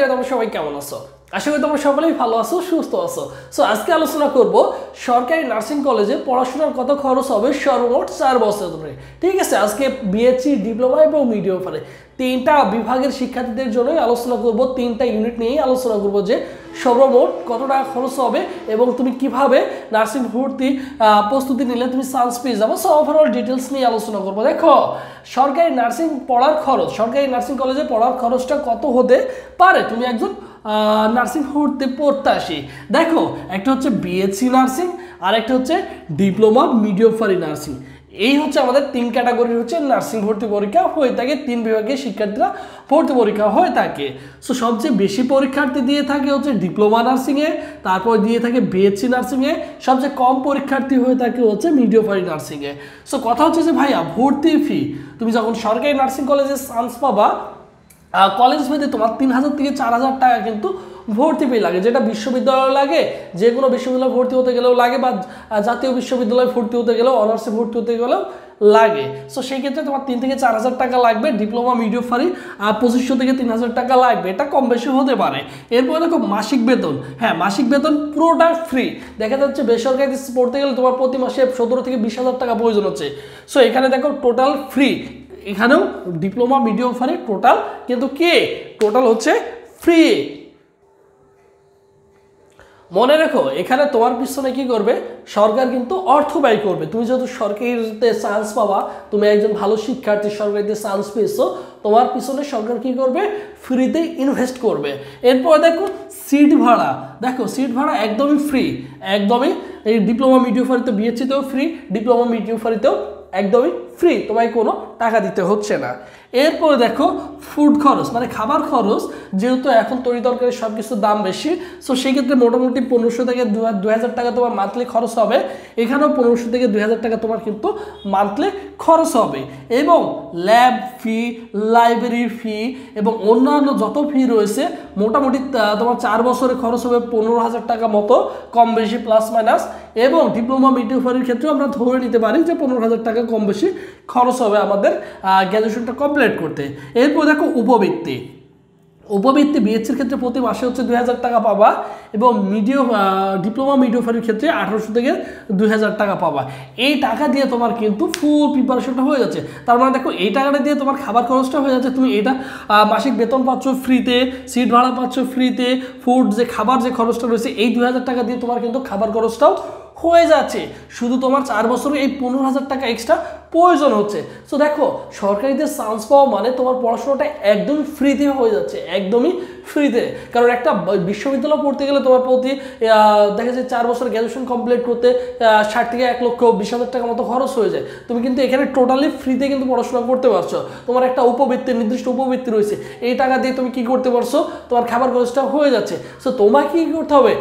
জায়গায় তোমরা সবাই কেমন আছো? আশা করি তোমরা সকলেই ভালো আছো, সুস্থ আছো। সো আজকে আলোচনা করব সরকারি নার্সিং কলেজে পড়াশোনার কত খরচ হবে সর্বমোট 4 বছর ধরে। ঠিক আছে, আজকে বিএসসি, ডিপ্লোমা এবং মিডিওফারে তিনটা বিভাগের শিক্ষার্থীদের জন্যই আলোচনা করব, তিনটা ইউনিট নিয়েই আলোচনা করব যে সর্বমোট কত টাকা খরচ হবে এবং তুমি কিভাবে নার্সিং ভর্তি প্রস্তুতি নিলে তুমি চান্স পেয়ে যাবো। সো ওভারঅল ডিটেলস নিয়ে আলোচনা করবো। দেখো, সরকারি নার্সিং পড়ার খরচ, সরকারি নার্সিং কলেজে পড়ার খরচটা কত হতে পারে তুমি একজন নার্সিং ভর্তি পড়তে আসি। দেখো, একটা হচ্ছে বিএসসি নার্সিং, আর একটা হচ্ছে ডিপ্লোমা মিডিওফারি নার্সিং। এই হচ্ছে আমাদের তিন ক্যাটাগরির হচ্ছে নার্সিং ভর্তি পরীক্ষা হয়ে থাকে, তিন বিভাগের শিক্ষার্থীরা ভর্তি পরীক্ষা হয়ে থাকে। সো সবচেয়ে বেশি পরীক্ষার্থী দিয়ে থাকে হচ্ছে ডিপ্লোমা নার্সিংয়ে, তারপর দিয়ে থাকে বিএসসি নার্সিংয়ে, সবচেয়ে কম পরীক্ষার্থী হয়ে থাকে হচ্ছে মিডিওফারি নার্সিংয়ে। সো কথা হচ্ছে যে ভাইয়া, ভর্তির ফি তুমি যখন সরকারি নার্সিং কলেজে চান্স পাবা, কলেজ ভেদে তোমার 3000 থেকে 4000 টাকা কিন্তু ভর্তি ফি লাগে, যেটা বিশ্ববিদ্যালয়ে লাগে, যে কোনো বিশ্ববিদ্যালয়ে ভর্তি হতে গেলেও লাগে, বা জাতীয় বিশ্ববিদ্যালয়ে ভর্তি হতে গেলেও, অনার্সে ভর্তি হতে গেলেও লাগে। সো সেই ক্ষেত্রে তোমার 3 থেকে 4000 টাকা লাগবে। ডিপ্লোমা মিডিওফারি 2500 থেকে 3000 টাকা লাগবে, এটা কম বেশি হতে পারে। এরপরে দেখো মাসিক বেতন। হ্যাঁ, মাসিক বেতন পুরোটা ফ্রি। দেখা যাচ্ছে বেসরকারি পড়তে গেলে তোমার প্রতি মাসে 17 থেকে 20,000 টাকা প্রয়োজন হচ্ছে। সো এখানে দেখো টোটাল ফ্রি, এখানেও ডিপ্লোমা মিডিওফারি টোটাল কিন্তু টোটাল হচ্ছে ফ্রি। মনে রেখো, এখানে তোমার পিছনে কি করবে, সরকার কিন্তু অর্থ ব্যয় করবে। তুমি যেহেতু সরকারিতে চান্স পাবা, তুমি একজন ভালো শিক্ষার্থী, সরকারিতে চান্স পেয়েছো, তোমার পিছনে সরকার কি করবে, ফ্রিতে ইনভেস্ট করবে। এরপর দেখো সিট ভাড়া। দেখো, সিট ভাড়া একদমই ফ্রি, একদমই। এই ডিপ্লোমা মিডিওফারিতে, বিএসসিতেও ফ্রি, ডিপ্লোমা মিডিওফারিতেও একদমই ফ্রি, তোমায় কোনো টাকা দিতে হচ্ছে না। এরপরে দেখো ফুড খরচ, মানে খাবার খরচ, যেহেতু এখন তরি তরকারি সব কিছুর দাম বেশি, সো সেক্ষেত্রে মোটামুটি 1500 থেকে 2000 টাকা তোমার মান্থলি খরচ হবে। এখানেও 1500 থেকে 2000 টাকা তোমার কিন্তু মান্থলি খরচ হবে। এবং ল্যাব ফি, লাইব্রেরি ফি এবং অন্যান্য যত ফি রয়েছে, মোটামুটি তোমার 4 বছরে খরচ হবে 15,000 টাকা মতো, কম বেশি প্লাস মাইনাস। এবং ডিপ্লোমা মিডিওফারির ক্ষেত্রে আমরা ধরে নিতে পারি যে 15,000 টাকা কম বেশি খরচ হবে আমাদের গ্র্যাজুয়েশনটা কমপ্লিট করতে। এরপর দেখো উপবৃত্তি। উপবৃত্তি বিএসসির ক্ষেত্রে প্রতি মাসে হচ্ছে 2000 টাকা পাবা, এবং ডিপ্লোমা মিডিওফারির ক্ষেত্রে 1800 থেকে 2000 টাকা পাবা। এই টাকা দিয়ে তোমার কিন্তু ফুল প্রিপারেশনটা হয়ে যাচ্ছে। তার মানে দেখো, এই টাকাটা দিয়ে তোমার খাবার খরচটা হয়ে যাচ্ছে, তুমি এটা মাসিক বেতন পাচ্ছ ফ্রিতে, সিট ভাড়া পাচ্ছ ফ্রিতে, ফুড যে খাবার যে খরচটা রয়েছে, এই 2000 টাকা দিয়ে তোমার কিন্তু খাবার খরচটাও হয়ে যাচ্ছে। শুধু তোমার 4 বছরে এই 15,000 টাকা এক্সট্রা প্রয়োজন হচ্ছে। সো দেখো, সরকারিতে চান্স পাওয়া মানে তোমার পড়াশোনাটা একদমই ফ্রিতে হয়ে যাচ্ছে, একদমই ফ্রিতে। কারণ একটা বিশ্ববিদ্যালয় পড়তে গেলে তোমার প্রতি দেখা যায় 4 বছর গ্র্যাজুয়েশন কমপ্লিট করতে 60 থেকে 1,20,000 টাকা মতো খরচ হয়ে যায়। তুমি কিন্তু এখানে টোটালি ফ্রিতে কিন্তু পড়াশোনা করতে পারছো। তোমার একটা উপবৃত্তি, নির্দিষ্ট উপবৃত্তি রয়েছে, এই টাকা দিয়ে তুমি কি করতে পারছো, তোমার খাবার খরচটা হয়ে যাচ্ছে। সো তোমাকে কি করতে হবে,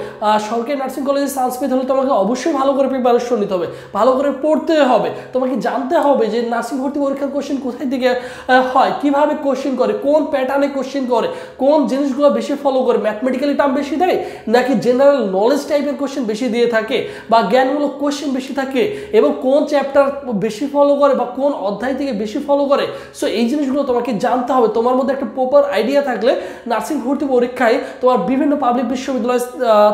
সরকারি নার্সিং কলেজে চান্স পেতে হলে তোমাকে অবশ্যই ভালো করে প্রিপারেশন নিতে হবে, ভালো করে পড়তে হবে। তোমাকে জানতে হবে যে নার্সিং ভর্তি পরীক্ষার কোশ্চেন কোথায় থেকে হয়, কিভাবে কোশ্চেন করে, কোন প্যাটার্নে কোশ্চেন করে, কোন জিনিসগুলো বেশি ফলো করে, ম্যাথমেটিক্যালি টার্ম বেশি দেয় নাকি জেনারেল নলেজ টাইপের কোশ্চেন বেশি দিয়ে থাকে, বা জ্ঞানমূলক কোশ্চেন বেশি থাকে, এবং কোন চ্যাপ্টার বেশি ফলো করে বা কোন অধ্যায় থেকে বেশি ফলো করে। সো এই জিনিসগুলো তোমাকে জানতে হবে। তোমার মধ্যে একটা প্রপার আইডিয়া থাকলে নার্সিং ভর্তি পরীক্ষায় তোমার বিভিন্ন পাবলিক বিশ্ববিদ্যালয়ের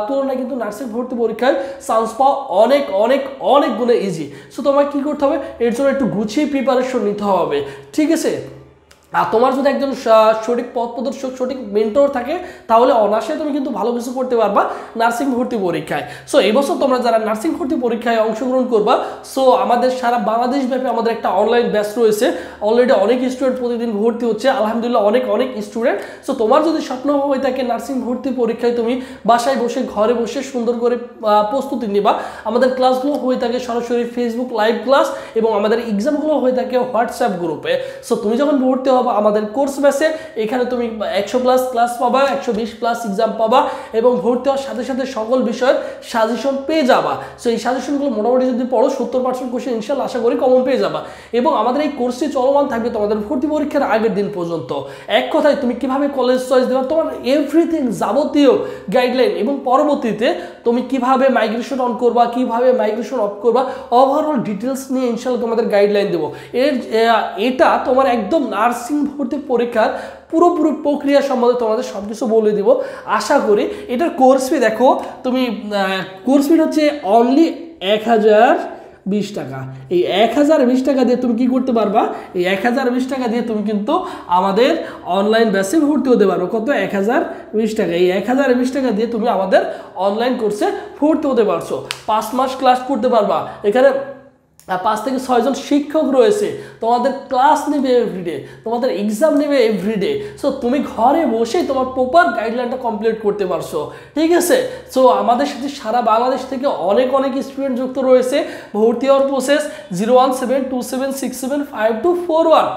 তুলনায় কিন্তু নার্সিং ভর্তি পরীক্ষায় চান্স পাওয়া অনেক অনেক অনেক গুণে ইজি। সো তোমাকে কি করতে হবে, এর জন্য একটু গুছিয়ে প্রিপারেশন নিতে হবে। ঠিক আছে, আর তোমার যদি একজন সঠিক পথ প্রদর্শক, সঠিক মেন্টর থাকে, তাহলে অনায়াসে তুমি কিন্তু ভালো কিছু করতে পারবা নার্সিং ভর্তি পরীক্ষায়। সো এই বছর তোমরা যারা নার্সিং ভর্তি পরীক্ষায় অংশগ্রহণ করবা, সো আমাদের সারা বাংলাদেশ ব্যাপী আমাদের একটা অনলাইন ব্যাচ রয়েছে। অলরেডি অনেক স্টুডেন্ট প্রতিদিন ভর্তি হচ্ছে, আলহামদুলিল্লাহ অনেক অনেক স্টুডেন্ট। সো তোমার যদি স্বপ্ন হয়ে থাকে নার্সিং ভর্তি পরীক্ষায় তুমি বাসায় বসে, ঘরে বসে সুন্দর করে প্রস্তুতি নিবা, আমাদের ক্লাসগুলো হয়ে থাকে সরাসরি ফেসবুক লাইভ ক্লাস, এবং আমাদের এক্সামগুলো হয়ে থাকে হোয়াটসঅ্যাপ গ্রুপে। সো তুমি যখন ভর্তি আমাদের কোর্স ব্যাচে, এখানে তুমি 100+ ক্লাস পাবা, 120+ এক্সাম পাবা, এবং ভর্তি হওয়ার সাথে সাথে সকল বিষয়ের সাজেশন পেয়ে যাবা। সো এই সাজেশনগুলো মোটামুটি যদি পড়ো 70% কোশ্চেন ইনশাআল্লাহ আশা করি কমন পেয়ে যাবা। এবং আমাদের এই কোর্সটি চলমান থাকবে তোমাদের ভর্তি পরীক্ষার আগের দিন পর্যন্ত। এক কথায় তুমি কিভাবে কলেজ চয়েস দেবা, তোমার এভরিথিং যাবতীয় গাইডলাইন, এবং পরবর্তীতে তুমি কিভাবে মাইগ্রেশন অন করবা, কিভাবে মাইগ্রেশন অফ করবা, ওভারঅল ডিটেলস নিয়ে ইনশাআল্লাহ তোমাদের গাইডলাইন দেবো। এটা তোমার একদম নার্সিং নার্সিং ভর্তি পরীক্ষার পুরোপুরি প্রক্রিয়া সম্বন্ধে তোমাদের সব কিছু বলে দিব আশা করি। এটার কোর্স ফি দেখো তুমি, কোর্স ফি হচ্ছে অনলি 1020 টাকা। এই 1020 টাকা দিয়ে তুমি কি করতে পারবা, এই 1020 টাকা দিয়ে তুমি কিন্তু আমাদের অনলাইন ব্যাচে ভর্তি হতে পারো। কত? 1020 টাকা। এই 1020 টাকা দিয়ে তুমি আমাদের অনলাইন কোর্সে ভর্তি হতে পারছো। 5 মাস ক্লাস করতে পারবা। এখানে 5 থেকে 6 জন শিক্ষক রয়েছে, তোমাদের ক্লাস নেবে এভরিডে, তোমাদের এক্সাম নেবে এভরিডে। সো তুমি ঘরে বসেই তোমার প্রপার গাইডলাইনটা কমপ্লিট করতে পারছো, ঠিক আছে। সো আমাদের সাথে সারা বাংলাদেশ থেকে অনেক স্টুডেন্ট যুক্ত রয়েছে। ভর্তি হওয়ার প্রসেস 017267675241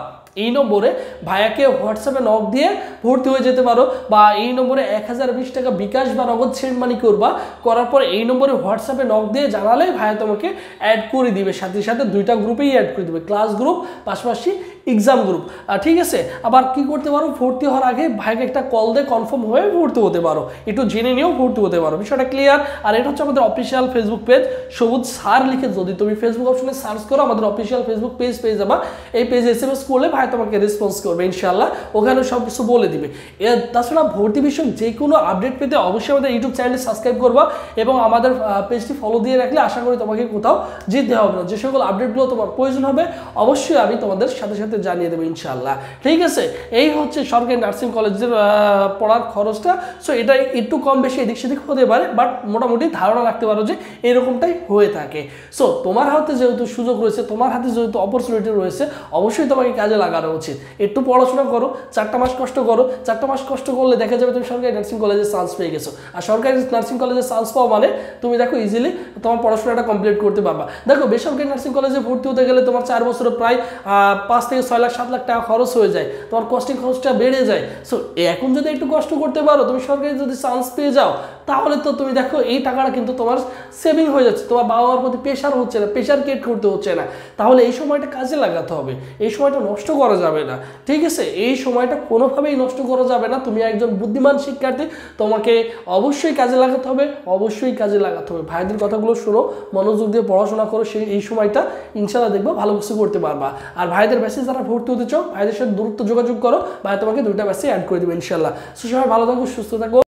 এই নম্বরে ভাইয়াকে হোয়াটসঅ্যাপে নক দিয়ে ভর্তি হয়ে যেতে পারো, বা এই নম্বরে 1020 টাকা বিকাশ বা নগদ সেন্ড মানি করবা। করার পর এই নম্বরে হোয়াটসঅ্যাপে নক দিয়ে জানালে ভাইয়া তোমাকে অ্যাড করে দিবে, সাথে সাথে 2টা গ্রুপেই অ্যাড করে দিবে, ক্লাস গ্রুপ পাশাপাশি এক্সাম গ্রুপ, ঠিক আছে। আবার কি করতে পারো, ভর্তি হওয়ার আগে ভাইকে একটা কল দিয়ে কনফার্ম হয়ে ভর্তি হতে পারো, একটু জেনে নিয়েও ভর্তি হতে পারো। বিষয়টা ক্লিয়ার? আর এটা হচ্ছে আমাদের অফিসিয়াল ফেসবুক পেজ সবুজ স্যার লিখে যদি তুমি ফেসবুক অপশনে সার্চ করো, আমাদের অফিসিয়াল ফেসবুক পেজ পেয়ে যাবা। এই পেজে SMS করলে ভাই তোমাকে রেসপন্স করবে ইনশাআল্লাহ, ওখানে সব কিছু বলে দিবে। তাছাড়া ভর্তি বিষয়ক যে কোনো আপডেট পেতে অবশ্যই আমাদের ইউটিউব চ্যানেলটি সাবস্ক্রাইব করবা এবং আমাদের পেজটি ফলো দিয়ে রাখলে আশা করি তোমাকে কোথাও যেতে হবে না। যে সকল আপডেটগুলো তোমার প্রয়োজন হবে অবশ্যই আমি তোমাদের সাথে সাথে জানিয়ে দেবো ইনশাআল্লাহ, ঠিক আছে। এই হচ্ছে সরকারি নার্সিং কলেজের পড়ার খরচটা। সো এটা একটু কম বেশি এদিক সেদিক হতে পারে, বাট মোটামুটি ধারণা রাখতে পারো যে এরকমটাই হয়ে থাকে। সো তোমার হাতে যেহেতু সুযোগ রয়েছে, তোমার হাতে যেহেতু অপরচুনিটি রয়েছে, অবশ্যই তোমাকে কাজে লাগানো উচিত। একটু পড়াশোনা করো, 4টা মাস কষ্ট করো। 4টা মাস কষ্ট করলে দেখা যাবে তুমি সরকারি নার্সিং কলেজে চান্স পেয়ে গেছো। আর সরকারি নার্সিং কলেজে চান্স পাওয়া মানে তুমি দেখো ইজিলি তোমার পড়াশোনাটা কমপ্লিট করতে পারবা। দেখো বেসরকারি নার্সিং কলেজে ভর্তি হতে গেলে তোমার 4 বছরে প্রায় 5 থেকে 6 লাখ 7 লাখ টাকা খরচ হয়ে যায়, তোমার কস্টিং খরচটা বেড়ে যায়। সো এখন যদি একটু কষ্ট করতে পারো, তুমি সরকারি যদি চান্স পেয়ে যাও, তাহলে তো তুমি দেখো এই টাকাটা কিন্তু তোমার সেভিং হয়ে যাচ্ছে, তোমার বাবা মার প্রতি প্রেশার হচ্ছে না, প্রেশার ক্রিয়েট করতে হচ্ছে না। তাহলে এই সময়টা কাজে লাগাতে হবে, এই সময়টা নষ্ট করা যাবে না, ঠিক আছে। এই সময়টা কোনোভাবেই নষ্ট করা যাবে না। তুমি একজন বুদ্ধিমান শিক্ষার্থী, তোমাকে অবশ্যই কাজে লাগাতে হবে, অবশ্যই কাজে লাগাতে হবে। ভাইদের কথাগুলো শোনো, মনোযোগ দিয়ে পড়াশোনা করো, এই সময়টা ইনশাআল্লাহ দেখবো ভালো কিছু করতে পারবা। আর ভাইদের ব্যাচে যারা ভর্তি হতে চাও, ভাইদের সাথে দ্রুত যোগাযোগ করো, ভাই তোমাকে 2টা ব্যাচে অ্যাড করে দেবে ইনশাআল্লাহ। সো সবাই ভালো থাকো, সুস্থ থাকো।